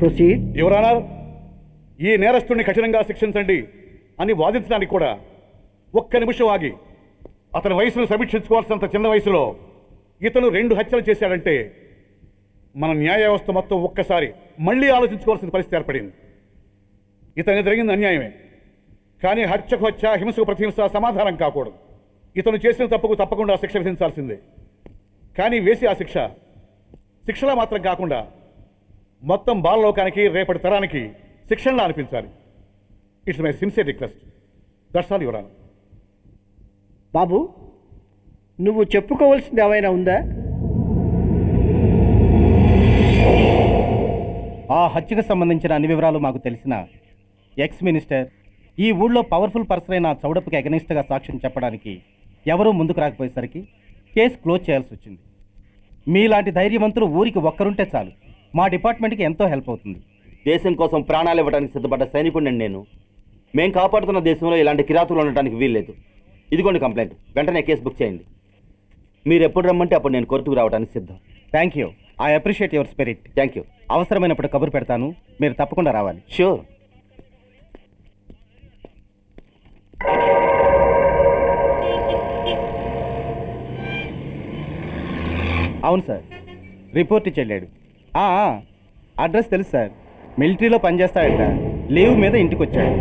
Proceed. Your honour, ఈ నేరస్తుడిని కఠినంగా శిక్షించండి అని వాదించడానికి కూడా ఒక్క నిమిషం ఆగి అతని వయసును సమీక్షించుకోవాల్సినంత చిన్న వయసులో ఇతను 2 హత్యలు చేశాడంటే మన న్యాయ వ్యవస్థ మొత్తం ఒక్కసారి మళ్ళీ ఆలోచించుకోవాల్సిన పరిస్థితి ఏర్పడింది. ఇతనికి జరిగింది అన్యాయమే, కానీ హత్యకు హత్య, హింసకు ప్రతిహింస సమాధానం కాకూడదు. ఇతను చేసిన తప్పుకు తప్పకుండా శిక్ష విధించాల్సిందే. కానీ వేసి ఆ శిక్షలా మాత్రం కాకుండా మొత్తం బాలలోకానికి, రేపటి తరానికి శిక్షణలా అనిపించాలి. It's my sincere request. That's all your honour. బాబు, నువ్వు చెప్పుకోవాల్సింది ఏమైనా ఉందా? ఆ హత్యకు సంబంధించిన అన్ని వివరాలు మాకు తెలిసిన ఎక్స్ మినిస్టర్ ఈ ఊళ్ళో పవర్ఫుల్ పర్సన్ అయిన చౌడప్పకి అగెనిస్ట్గా సాక్ష్యం చెప్పడానికి ఎవరూ ముందుకు రాకపోయేసరికి కేసు క్లోజ్ చేయాల్సి వచ్చింది. మీలాంటి ధైర్యవంతులు ఊరికి ఒక్కరుంటే చాలు, మా డిపార్ట్మెంట్కి ఎంతో హెల్ప్ అవుతుంది. దేశం కోసం ప్రాణాలు ఇవ్వడానికి సిద్ధపడ్డ సైనికుడిని నేను. మేం కాపాడుతున్న దేశంలో ఇలాంటి కిరాతులు ఉండటానికి వీల్లేదు. ఇదిగోండి కంప్లైంట్, వెంటనే కేసు బుక్ చేయండి. మీరు ఎప్పుడు రమ్మంటే అప్పుడు నేను కోర్టుకు రావడానికి సిద్ధం. Thank you, I appreciate your spirit. Thank you. అవసరమైనప్పుడు కబురు పెడతాను, మీరు తప్పకుండా రావాలి. షూర్. అవును సార్, రిపోర్ట్ ఇచ్చి వెళ్ళాడు. అడ్రస్ తెలుసు సార్, మిలిటరీలో పనిచేస్తాడట, లీవ్ మీద ఇంటికి వచ్చాడు.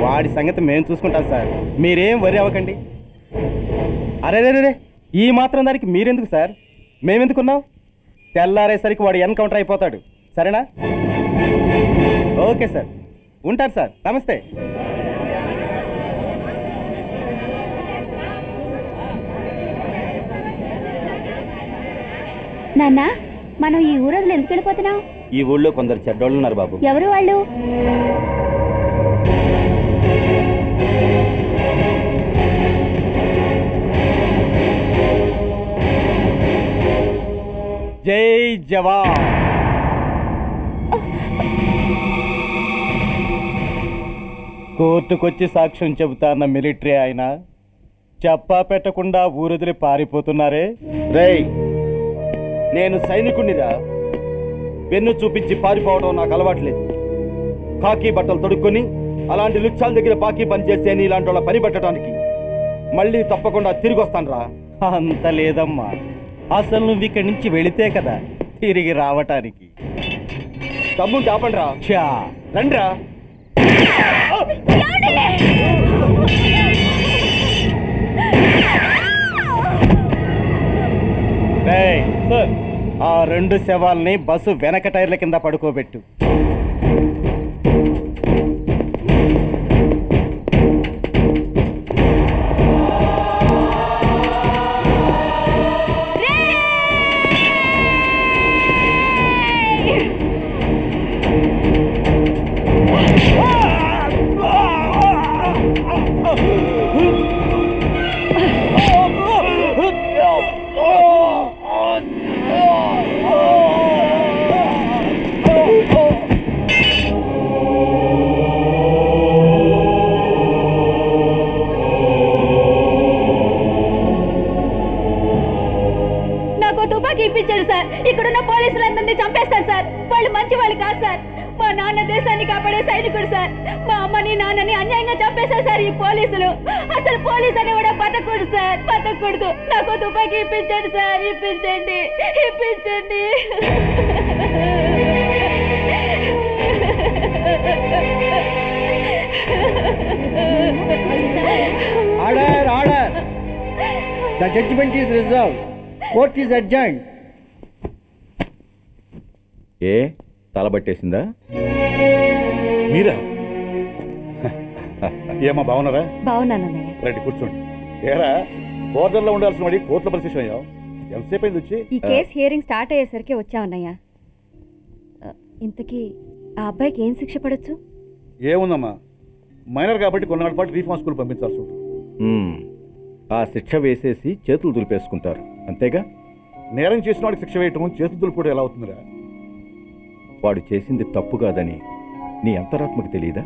వాడి సంగతి మేము చూసుకుంటాం సార్, మీరేం వరి అవ్వకండి. అరే, ఈ మాత్రం దానికి మీరెందుకు సార్, మేమెందుకున్నాం? తెల్లారేసరికి వాడు ఎన్కౌంటర్ అయిపోతాడు, సరేనా? ఓకే సార్, ఉంటారు సార్, నమస్తే. నాన్న, మనం ఈ ఊరోజులు ఎందుకు వెళ్ళిపోతున్నాం? ఈ ఊళ్ళో కొందరు చెడ్డోళ్ళు ఉన్నారు బాబు. ఎవరు వాళ్ళు? జై జవాన్. కోర్టుకొచ్చి సాక్ష్యం చెబుతా అన్న మిలిటరీ ఆయన చెప్పా పెట్టకుండా ఊరొదిలి పారిపోతున్నారే. రేయ్, నేను సైనికుడినిరా. వెన్ను చూపించి పారిపోవడం నాకు అలవాట్లేదు. కాకి బట్టలు తొడుక్కొని అలాంటి లుచ్చాల దగ్గర పాకి పనిచేసే ఇలాంటి వాళ్ళ పని పెట్టడానికి మళ్ళీ తప్పకుండా తిరిగి వస్తాను రా. అంత లేదమ్మా, అసలు నువ్వు ఇక్కడి నుంచి వెళితే కదా తిరిగి రావటానికి. తమ్ముంటే ఆపండి రా. చా రండిరా. సార్, ఆ 2 శవాల్ని బస్సు వెనక టైర్ల కింద పడుకోబెట్టు. ఇప్పించాడు సార్. ఇక్కడున్న పోలీసులందరినీ చంపేస్తారు సార్. వాళ్ళు మంచి వాళ్ళు కాదు సార్. మా నాన్న దేశాన్ని కాపాడే సైనికుడు సార్. మా అమ్మని నాన్నని అన్యాయంగా చంపేశారు సార్ ఈ పోలీసులు. అసలు పోలీసు అని కూడా బతకూడదు సార్, బతకూడదు. నాకు తుపాకీ ఇప్పించండి సార్, ఇప్పించండి, ఇప్పించండి. Order, order. The judgment is reserved. Court is adjourned. ఏ తలబట్టేసిందా? మీరా? ఏమా బాగున్నారా? బాగున్నానన్నయ్య. రండి కూర్చోండి. ఏరా, బోర్డర్లో ఉండాల్సిన వాడి కోర్టులో పరిశీలన అయ్యావు. ఎంతసేపు అయింది వచ్చి? ఈ కేసు హియరింగ్ స్టార్ట్ అయ్యేసరికి వచ్చావన్నయ్య. ఇంతకీ ఆ అబ్బాయికి ఏం శిక్ష పడొచ్చు? ఏముందమ్మా, మైనర్ కాబట్టి కొన్నాళ్ళ పాటు రీఫార్మ్ స్కూల్ పంపించాల్సి ఉంటుంది. ఆ శిక్ష వేసేసి చేతులు దులిపేసుకుంటారు, అంతేగా? నేరం చేసిన వాడికి శిక్ష వేయటం చేతులు దులుపుకోవడం ఎలా అవుతుందిరా? వాడు చేసింది తప్పు కాదని నీ అంతరాత్మకు తెలియదా?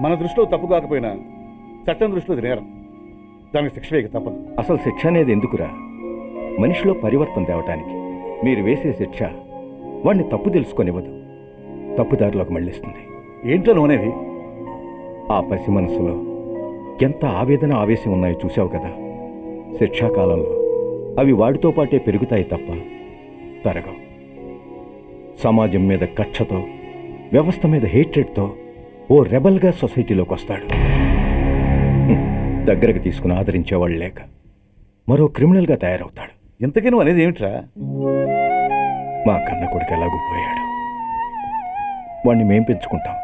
మన దృష్టిలో తప్పు కాకపోయినా చట్టం దృష్టిలో అది నేరం. దానికి శిక్ష వేయక తప్పదు. అసలు శిక్ష అనేది ఎందుకురా? మనిషిలో పరివర్తన తేవటానికి. మీరు వేసే శిక్ష వాడిని తప్పు తెలుసుకొనివ్వదు, తప్పుదారిలోకి మళ్ళిస్తుంది. ఏంటో నువ్వు అనేది? ఆ పసి మనసులో ఎంత ఆవేదన ఆవేశం ఉన్నాయో చూసావు కదా. శిక్షాకాలంలో అవి వాడితో పాటే పెరుగుతాయి తప్ప తరగవు. సమాజం మీద కక్షతో, వ్యవస్థ మీద హేట్రెడ్తో ఓ రెబల్గా సొసైటీలోకి వస్తాడు. దగ్గరకు తీసుకుని ఆదరించేవాళ్ళు లేక మరో క్రిమినల్గా తయారవుతాడు. ఇంతకీ నువ్వు అనేది ఏమిట్రా? మా కన్న కొడుకు ఎలాగూ పోయాడు, వాణ్ణి మేం పెంచుకుంటాం.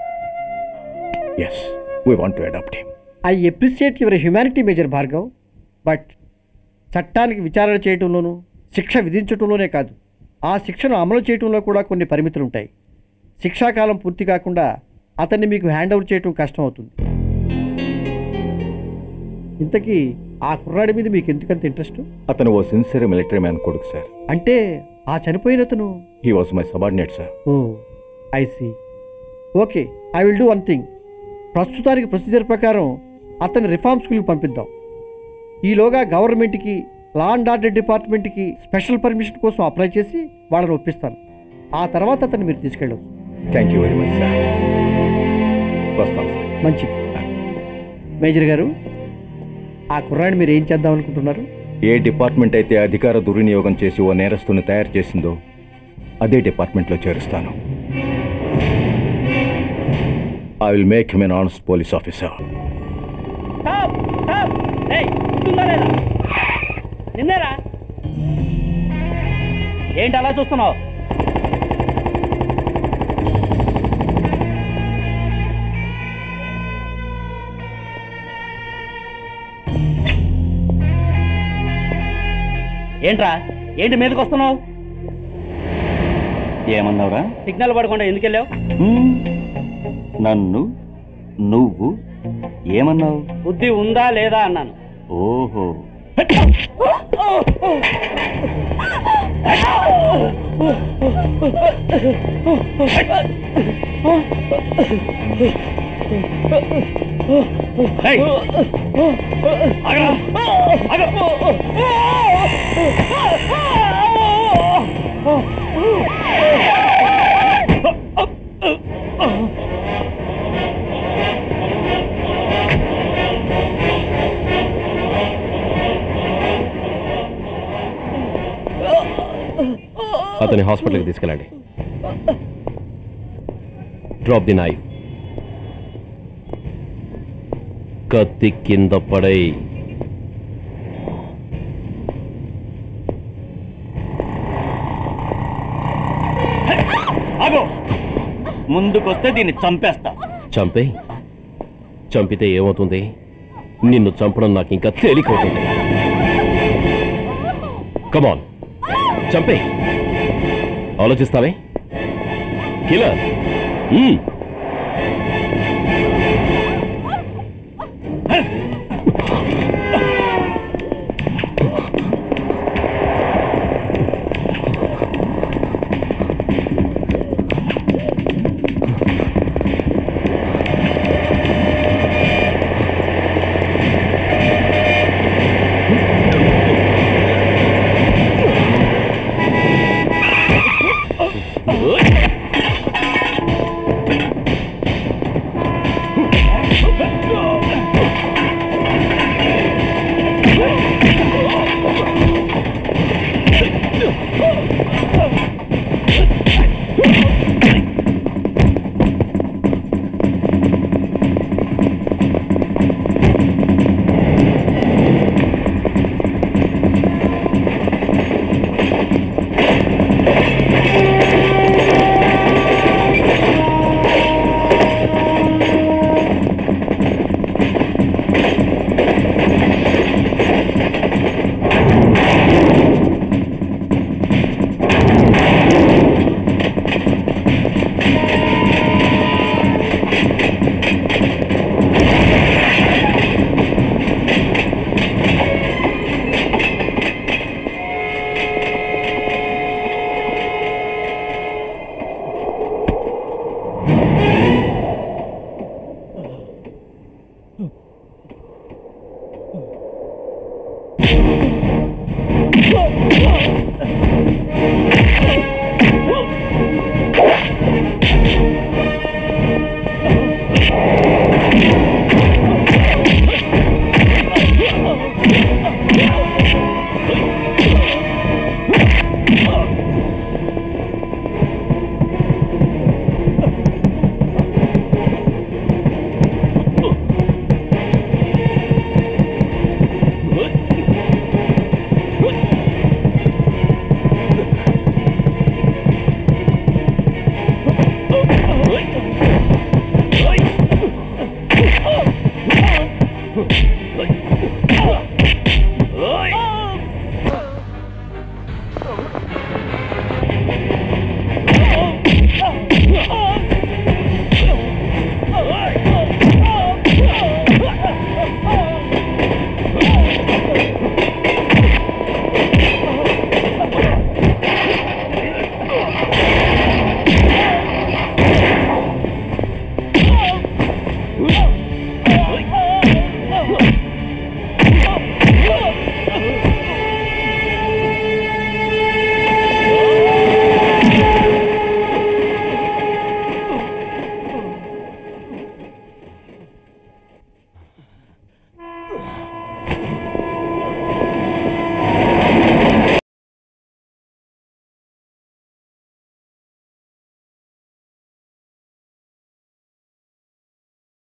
Yes, we want to adopt him. I appreciate your humanity major Bhargav. But చట్టానికి విచారణ చేయటంలోనూ శిక్ష విధించటంలోనే కాదు, ఆ శిక్షను అమలు చేయటంలో కూడా కొన్ని పరిమితులు ఉంటాయి. శిక్షాకాలం పూర్తి కాకుండా అతన్ని మీకు హ్యాండ్ ఓవర్ చేయటం కష్టం అవుతుంది. ఇంతకీ ఆ కుర్రాడి మీద మీకు ఎందుకంత ఇంట్రెస్ట్? అతను ఓ సిన్సియర్ మిలిటరీ మ్యాన్ కొడుకు సార్. అంటే ఆ చనిపోయిన అతను? He was my subordinate sir. Oh I see. Okay, I will do one thing. ప్రస్తుతానికి ప్రొసీజర్ ప్రకారం అతన్ని రిఫార్మ్ స్కూల్కి పంపిద్దాం. ఈలోగా గవర్నమెంట్కి, లా అండ్ ఆర్డర్ డిపార్ట్మెంట్కి స్పెషల్ పర్మిషన్ కోసం అప్లై చేసి వాళ్ళని ఒప్పిస్తాను. ఆ తర్వాత అతన్ని మీరు తీసుకెళ్ళవచ్చు. Thank you very much sir. వస్తాం సార్. మంచిది. మేజర్ గారు, ఆ కుర్రాడిని మీరు ఏం చేద్దాం అనుకుంటున్నారు? ఏ డిపార్ట్మెంట్ అయితే అధికార దుర్వినియోగం చేసి ఓ నేరస్తుని తయారు చేసిందో అదే డిపార్ట్మెంట్లో చేరుస్తాను. I will make him an honest police officer. నిన్నేరా? ఏంటి అలా చూస్తున్నావు? ఏంట్రా, ఏంటి మీదకి వస్తున్నావు? ఏమన్నావురా? సిగ్నల్ పడకుండా ఎందుకు వెళ్ళావు? నన్ను నువ్వు ఏమన్నావు? బుద్ధి ఉందా లేదా అన్నాను. ఓహో, అతని హాస్పిటల్కి తీసుకెళ్ళండి. Drop the knife. కత్తి కింద పడై. ఆగో, ముందుకొస్తే దీన్ని చంపేస్తా. చంపే. చంపితే ఏమవుతుంది? నిన్ను చంపడం నాకు ఇంకా తేలికవుతుంది. కమాన్, చంపే. ఆలోచిస్తావే కిలర్?